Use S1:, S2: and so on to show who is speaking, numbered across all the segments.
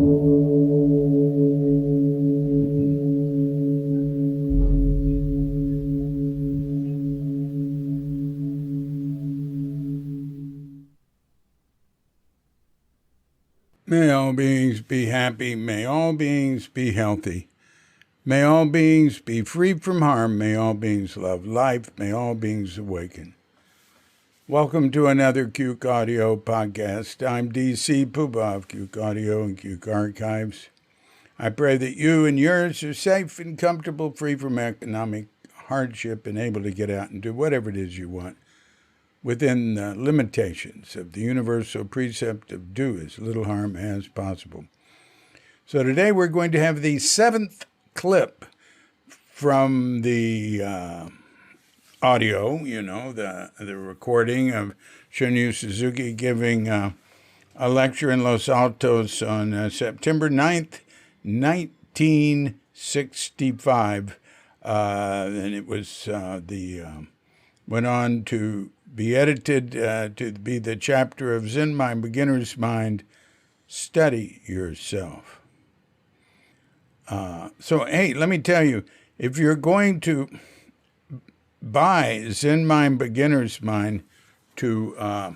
S1: May all beings be happy. May all beings be healthy. May all beings be free from harm. May all beings love life. May all beings awaken. Welcome to another Cuke Audio podcast. I'm DC Puba of Cuke Audio and Cuke Archives. I pray that you and yours are safe and comfortable, free from economic hardship, and able to get out and do whatever it is you want within the limitations of the universal precept of do as little harm as possible. So today we're going to have the 7th clip from the audio, the recording of Shunryu Suzuki giving a lecture in Los Altos on September 9th, 1965. And it was went on to be edited to be the chapter of Zen Mind, Beginner's Mind, Study Yourself. So, hey, let me tell you, if you're going to buy Zen Mind, Beginner's Mind to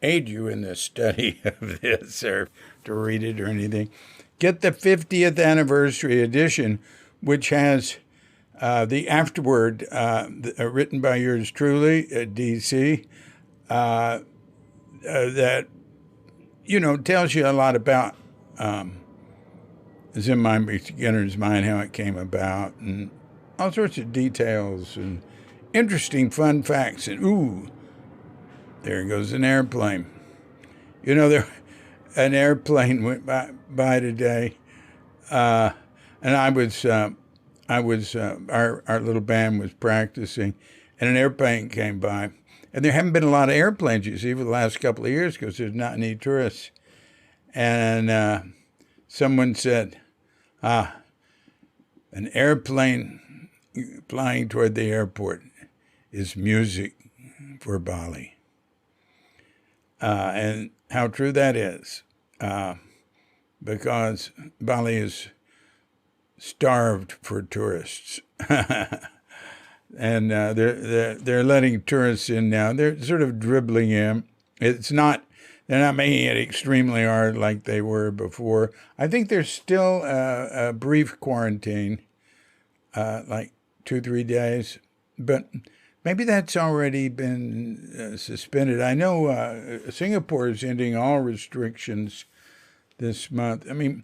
S1: aid you in the study of this or to read it or anything, get the 50th anniversary edition, which has the afterword written by yours truly, DC, that, tells you a lot about Zen Mind, Beginner's Mind, how it came about, and all sorts of details and interesting fun facts. And, there goes an airplane. An airplane went by today, and our little band was practicing, and an airplane came by. And there haven't been a lot of airplanes, you see, for the last couple of years because there's not any tourists. And someone said, an airplane flying toward the airport is music for Bali. And how true that is, because Bali is starved for tourists. And they're letting tourists in now. They're sort of dribbling in. They're not making it extremely hard like they were before. I think there's still a brief quarantine, like 2-3 days, but maybe that's already been suspended. I know Singapore is ending all restrictions this month. I mean,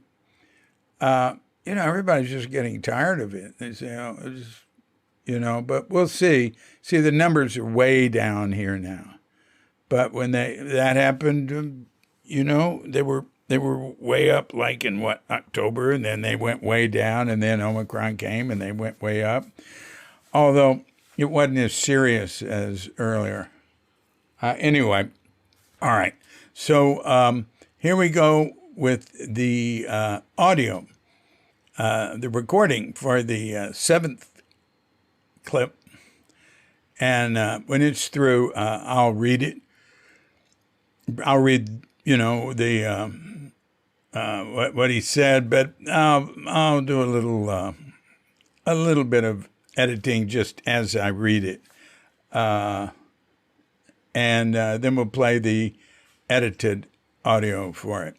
S1: everybody's just getting tired of it. They say, but we'll see. See, the numbers are way down here now. But when that happened, they were way up, like in October, and then they went way down, and then Omicron came, and they went way up. Although it wasn't as serious as earlier. Anyway, all right. So here we go with the audio. The recording for the 7th clip. And when it's through, I'll read it. I'll read, the what he said, but I'll do a little bit of editing just as I read it. And then we'll play the edited audio for it.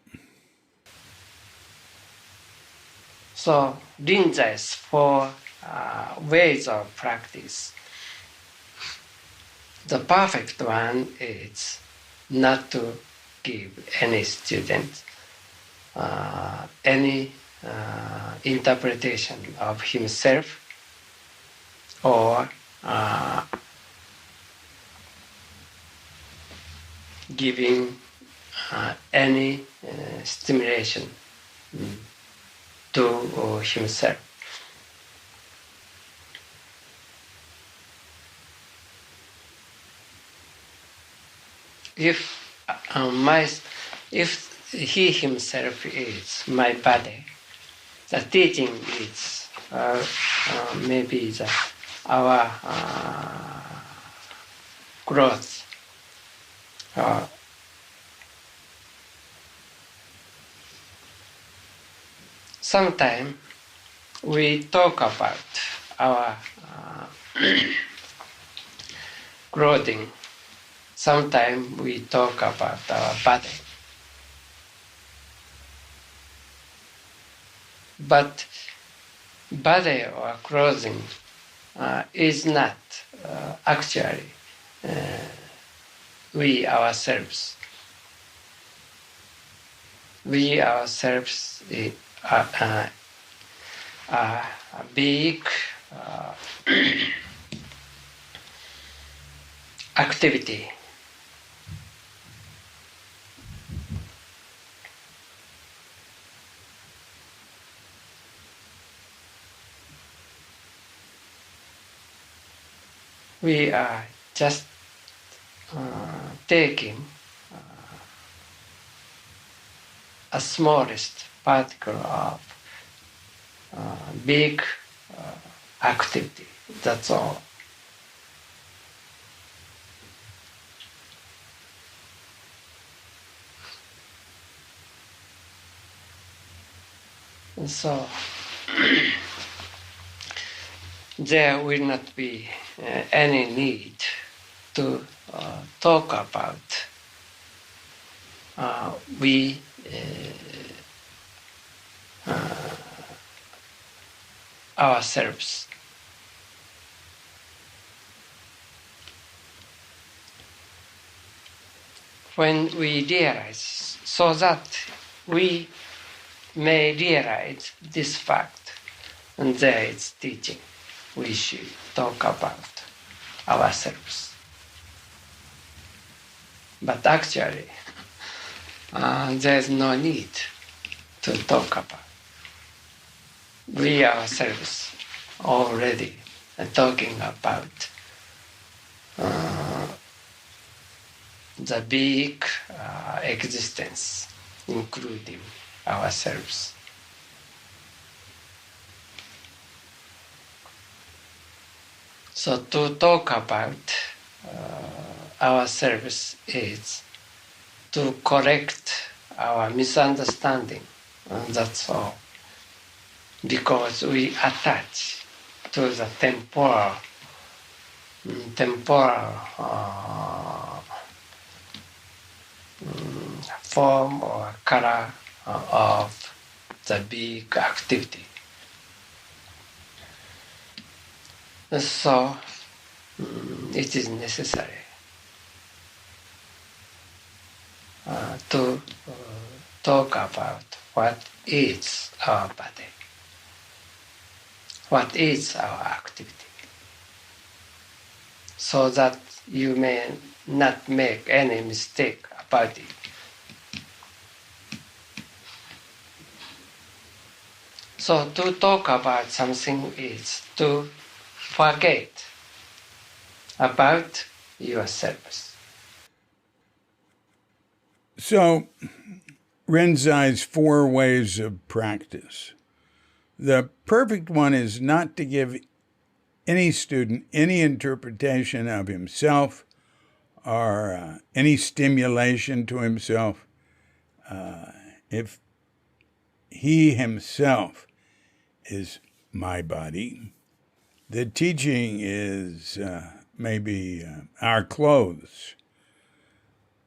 S2: So, there's 4 ways of practice. The perfect one is not to give any student any interpretation of himself or giving any stimulation to himself. If he himself is my body, the teaching is maybe our growth. sometimes we talk about our clothing. Sometimes we talk about our body. But body or clothing is not actually we ourselves. We ourselves are a big activity. We are just taking a smallest particle of big activity. That's all. And so there will not be any need to talk about we ourselves. When we realize, so that we may realize this fact, and there is teaching, we should talk about ourselves. But actually, there's no need to talk about. We ourselves already are talking about the big existence, including ourselves. So to talk about ourselves is to correct our misunderstanding, and that's all. Because we attach to the temporal form or color of the big activity. So it is necessary to talk about what is our body, what is our activity, so that you may not make any mistake about it. So to talk about something is to forget about yourselves.
S1: So, Rinzai's 4 ways of practice. The perfect one is not to give any student any interpretation of himself or any stimulation to himself. If he himself is my body, the teaching is maybe our clothes.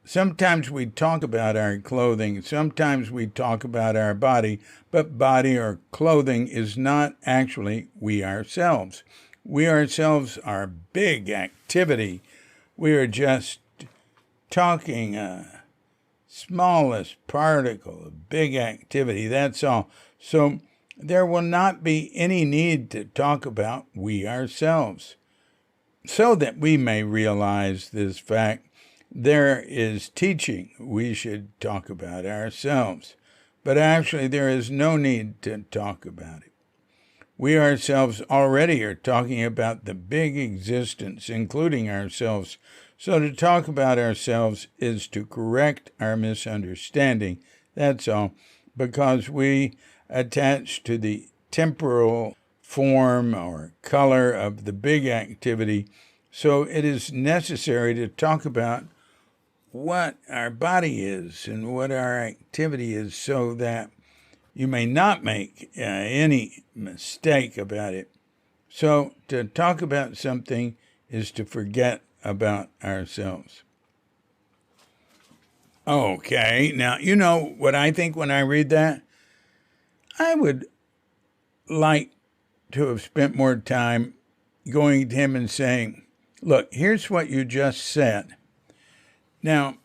S1: Sometimes we talk about our clothing, sometimes we talk about our body, but body or clothing is not actually we ourselves. We ourselves are big activity. We are just talking a smallest particle of big activity, that's all. So there will not be any need to talk about we ourselves. So that we may realize this fact, there is teaching we should talk about ourselves, but actually there is no need to talk about it. We ourselves already are talking about the big existence, including ourselves, so to talk about ourselves is to correct our misunderstanding, that's all, because we attach to the temporal form or color of the big activity, so it is necessary to talk about what our body is and what our activity is, so that you may not make any mistake about it. So to talk about something is to forget about ourselves. Okay, now, you know what I think when I read that? I would like to have spent more time going to him and saying, look, here's what you just said. Now,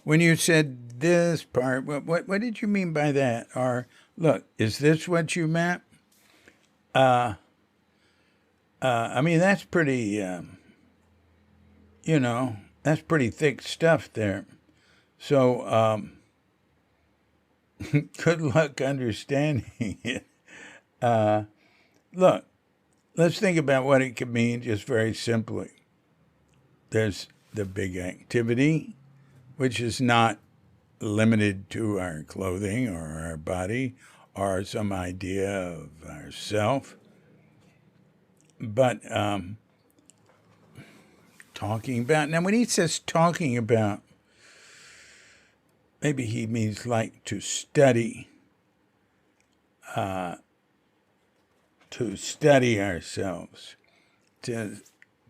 S1: when you said this part, what did you mean by that? Or, look, is this what you meant? I mean, that's pretty, that's pretty thick stuff there. So, good luck understanding it. Look, let's think about what it could mean just very simply. There's the big activity, which is not limited to our clothing or our body or some idea of ourself. But talking about, now when he says talking about, maybe he means like to study ourselves. To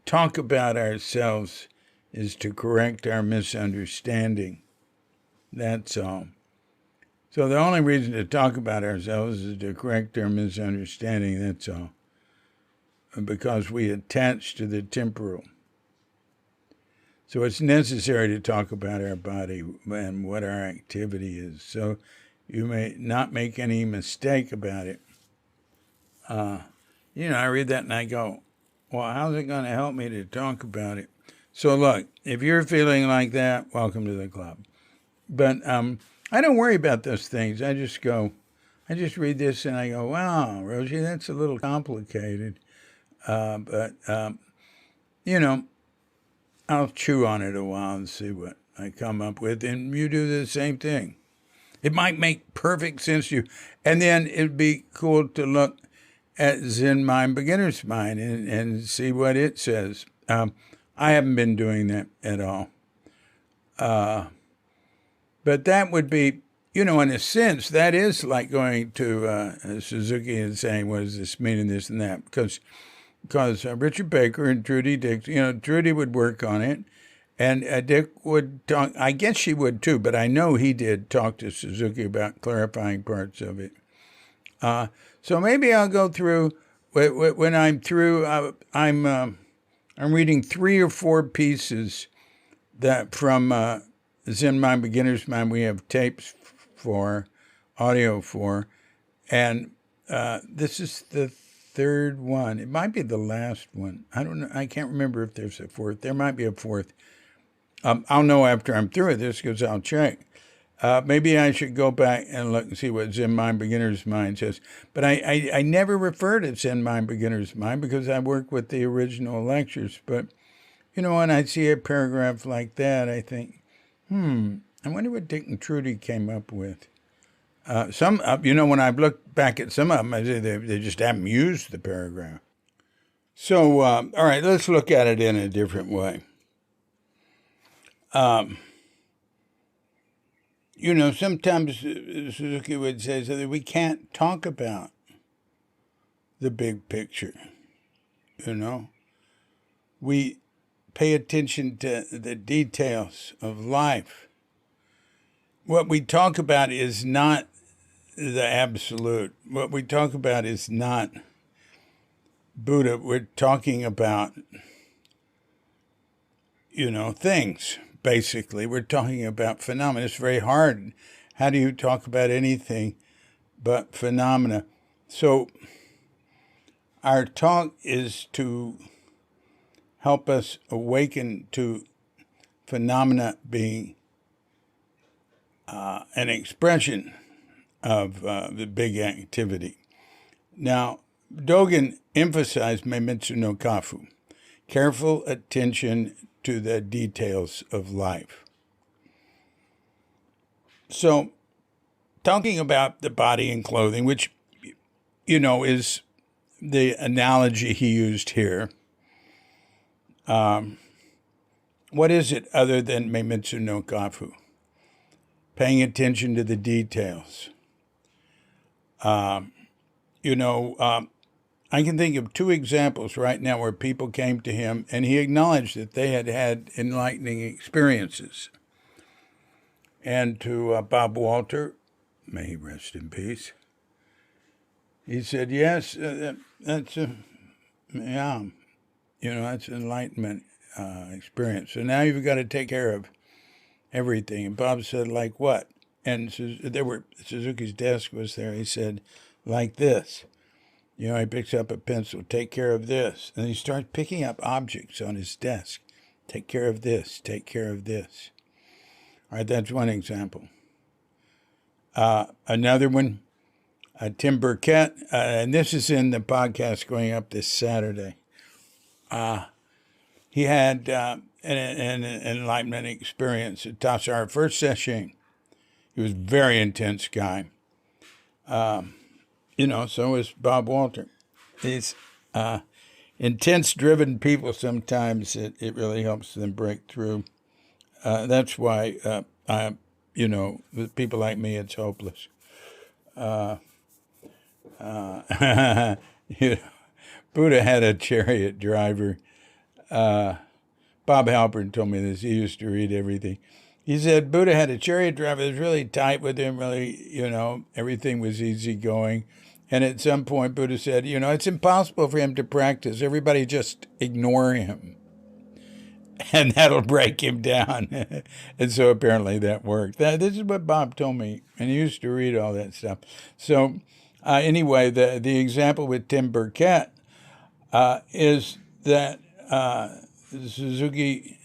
S1: talk about ourselves is to correct our misunderstanding. That's all. So the only reason to talk about ourselves is to correct our misunderstanding, that's all. Because we attach to the temporal. So it's necessary to talk about our body and what our activity is. So you may not make any mistake about it. I read that and I go, well, how's it going to help me to talk about it? So look, if you're feeling like that, welcome to the club. But I don't worry about those things. I just read this and I go, wow, Roshi, that's a little complicated. But I'll chew on it a while and see what I come up with. And you do the same thing. It might make perfect sense to you. And then it'd be cool to look at Zen Mind, Beginner's Mind, and see what it says. I haven't been doing that at all. But that would be, in a sense, that is like going to Suzuki and saying, what does this mean and this and that? Because Richard Baker and Trudy Dick, Trudy would work on it, and Dick would talk. I guess she would too, but I know he did talk to Suzuki about clarifying parts of it. So maybe I'll go through. When I'm through, I'm reading 3 or 4 pieces that from Zen Mind, Beginner's Mind. We have tapes for, audio for, and this is the 3rd one. It might be the last one. I don't know. I can't remember if there's a 4th. There might be a 4th. I'll know after I'm through with this because I'll check. Maybe I should go back and look and see what Zen Mind, Beginner's Mind says. But I never refer to Zen Mind, Beginner's Mind because I work with the original lectures. But, when I see a paragraph like that, I think, I wonder what Dick and Trudy came up with. When I look back at some of them, I say they just haven't used the paragraph. So, all right, let's look at it in a different way. Sometimes Suzuki would say that we can't talk about the big picture. We pay attention to the details of life. What we talk about is not the absolute. What we talk about is not Buddha. We're talking about, things, basically. We're talking about phenomena. It's very hard. How do you talk about anything but phenomena? So our talk is to help us awaken to phenomena being an expression of the big activity. Now, Dogen emphasized Meimitsu no Kafu, careful attention to the details of life. So, talking about the body and clothing, which, is the analogy he used here, what is it other than Meimitsu no Kafu? Paying attention to the details. I can think of two examples right now where people came to him and he acknowledged that they had had enlightening experiences. And to Bob Walter, may he rest in peace, he said, yes, that's that's enlightenment experience. So now you've got to take care of everything. And Bob said, like what? And Suzuki's desk was there. He said, like this. He picks up a pencil, take care of this. And he starts picking up objects on his desk. Take care of this, take care of this. All right, that's one example. Another one, Tim Burkett, and this is in the podcast going up this Saturday. He had an enlightenment experience at Tassar, first session. He was a very intense guy. So is Bob Walter. These intense, driven people, sometimes it really helps them break through. That's why, with people like me, it's hopeless. Buddha had a chariot driver. Bob Halpern told me this. He used to read everything. He said Buddha had a chariot driver that was really tight with him, really, everything was easy going. And at some point, Buddha said, it's impossible for him to practice. Everybody just ignore him. And that'll break him down. And so apparently that worked. This is what Bob told me. And he used to read all that stuff. So anyway, the example with Tim Burkett is that Suzuki,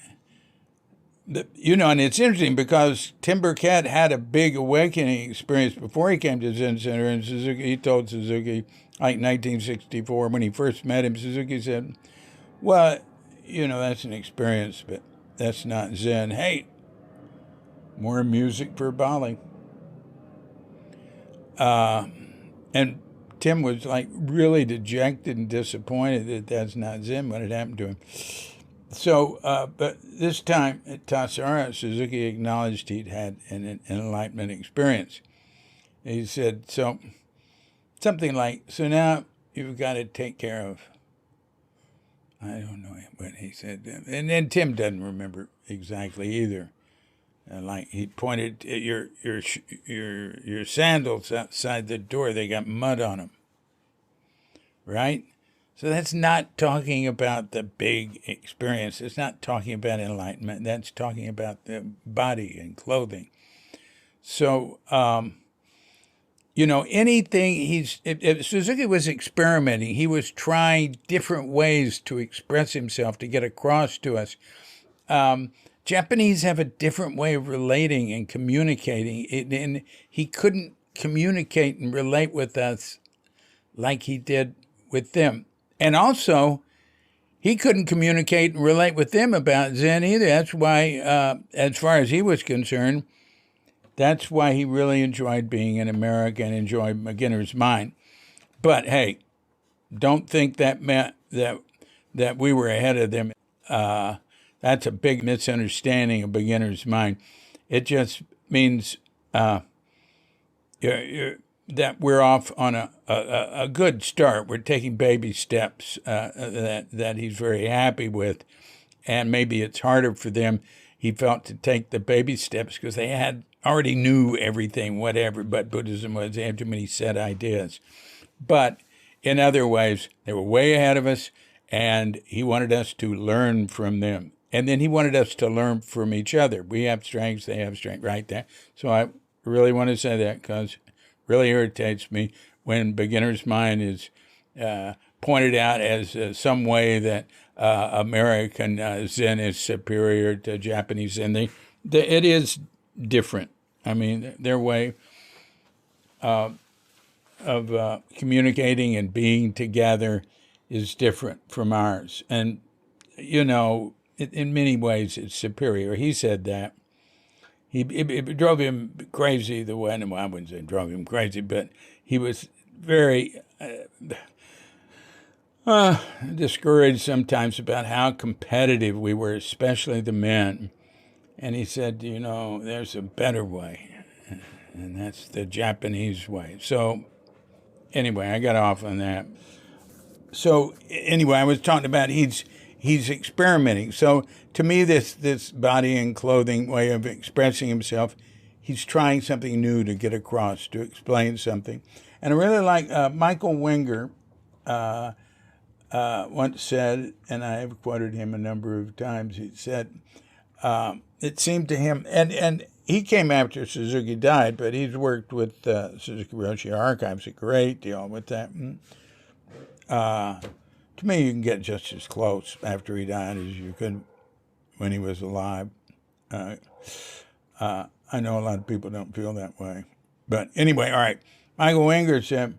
S1: and it's interesting because Tim Burkett had a big awakening experience before he came to Zen Center. And he told Suzuki, like 1964, when he first met him, Suzuki said, well, that's an experience, but that's not Zen. Hey, more music for Bali. And Tim was like really dejected and disappointed that that's not Zen, what had happened to him. So, but this time at Tassara, Suzuki acknowledged he'd had an enlightenment experience. He said, something like, so now you've got to take care of, I don't know what he said. And then Tim doesn't remember exactly either. Like he pointed at your sandals outside the door, they got mud on them. Right? So that's not talking about the big experience. It's not talking about enlightenment. That's talking about the body and clothing. So, anything if Suzuki was experimenting, he was trying different ways to express himself, to get across to us. Japanese have a different way of relating and communicating, and he couldn't communicate and relate with us like he did with them. And also, he couldn't communicate and relate with them about Zen either. That's why, as far as he was concerned, that's why he really enjoyed being in America and enjoyed Beginner's Mind. But hey, don't think that meant that we were ahead of them. That's a big misunderstanding of Beginner's Mind. It just means that we're off on a good start. We're taking baby steps that he's very happy with. And maybe it's harder for them, he felt, to take the baby steps because they already knew everything, whatever, but Buddhism was, they had too many set ideas. But in other ways, they were way ahead of us, and he wanted us to learn from them. And then he wanted us to learn from each other. We have strengths, they have strength, right there. So I really want to say that because it really irritates me when Beginner's Mind is pointed out as some way that American Zen is superior to Japanese Zen. It is different. I mean, their way of communicating and being together is different from ours. And, in many ways, it's superior. He said that. It drove him crazy the way, well, I wouldn't say it drove him crazy, but he was very discouraged sometimes about how competitive we were, especially the men. And he said, there's a better way, and that's the Japanese way. So anyway, I got off on that. So anyway, I was talking about he's experimenting. So to me, this body and clothing way of expressing himself, he's trying something new to get across, to explain something. And I really like Michael Winger once said, and I have quoted him a number of times. He said it seemed to him, and he came after Suzuki died, but he's worked with Suzuki Roshi Archives a great deal with that. To me, you can get just as close after he died as you could when he was alive. I know a lot of people don't feel that way. But anyway, all right. Michael Winger said,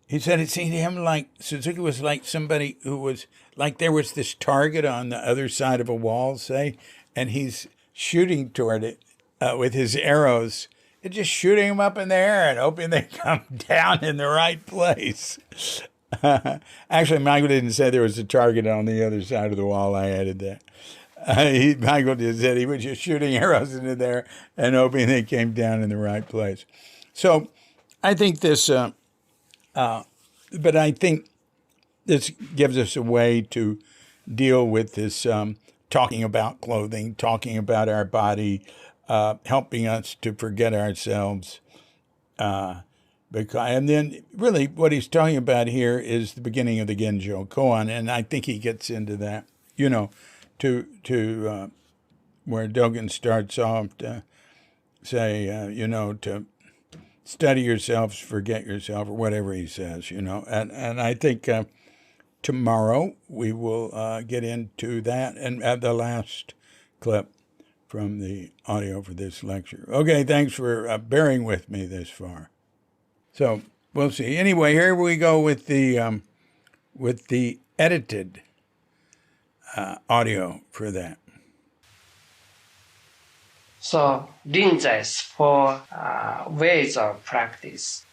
S1: he said it seemed to him like Suzuki was like somebody who was, like there was this target on the other side of a wall, say, and he's shooting toward it with his arrows, and just shooting them up in the air and hoping they come down in the right place. Actually, Michael didn't say there was a target on the other side of the wall. I added that. Michael just said he was just shooting arrows into there and hoping they came down in the right place. So I think this, but I think this gives us a way to deal with this talking about clothing, talking about our body, helping us to forget ourselves. And then really what he's talking about here is the beginning of the Genjo Koan, and I think he gets into that, to where Dogen starts off to say, to study yourselves, forget yourself, or whatever he says, And I think tomorrow we will get into that and add the last clip from the audio for this lecture. Okay, thanks for bearing with me this far. So we'll see. Anyway, here we go with the edited audio for that.
S2: So Rinzai is four ways of practice.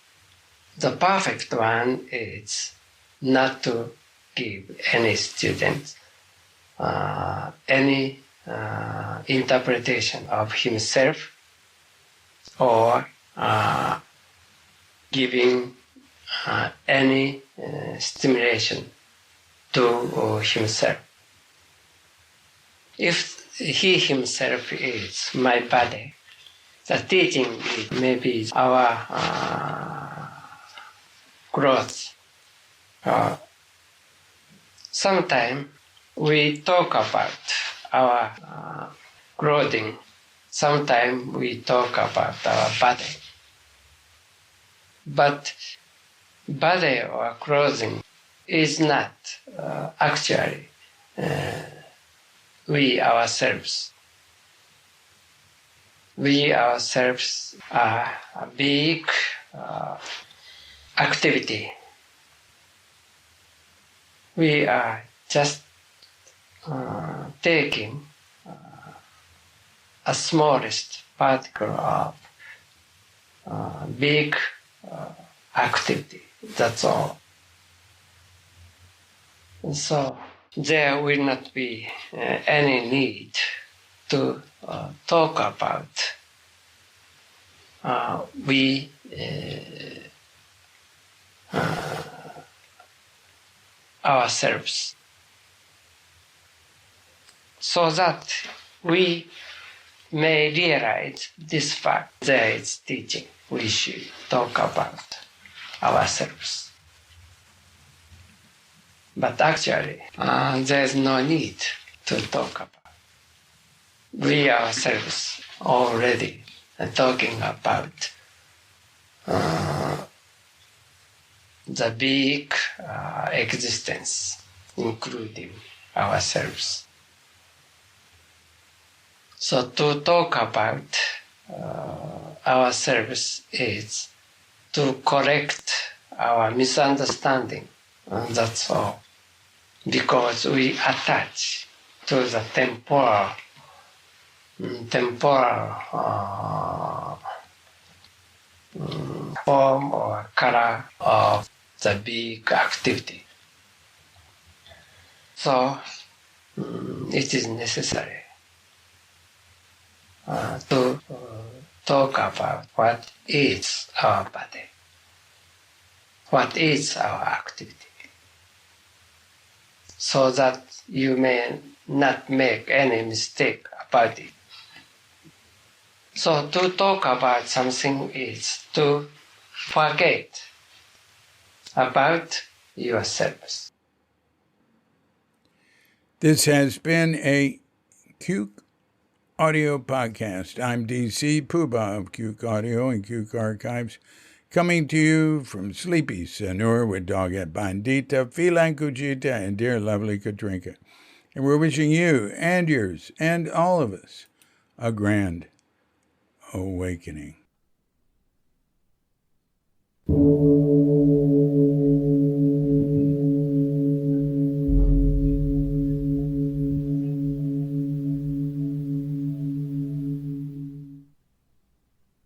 S2: The perfect one is not to give any student any interpretation of himself or giving any stimulation to himself. If he himself is my body, the teaching is maybe our growth. Sometimes we talk about our clothing. Sometimes we talk about our body. But body or clothing is not actually we ourselves. We ourselves are a big activity. We are just taking a smallest particle of big activity. That's all. And so there will not be any need to talk about we ourselves, so that we may realize this fact. There is teaching. We should talk about ourselves. But actually, there is no need to talk about. We ourselves already are talking about the big existence, including ourselves. So to talk about ourselves is to correct our misunderstanding. That's all. Because we attach to the temporal form or color of the big activity. So it is necessary to talk about what is our body. what is our activity, so that you may not make any mistake about it. So to talk about something is to forget about yourselves.
S1: This has been a Cuke Audio Podcast. I'm DC Puba of Cuke Audio and Cuke Archives, coming to you from sleepy Sanur with Doggett Bandita, Philan Kujita, and dear lovely Katrinka. And we're wishing you and yours and all of us a grand awakening.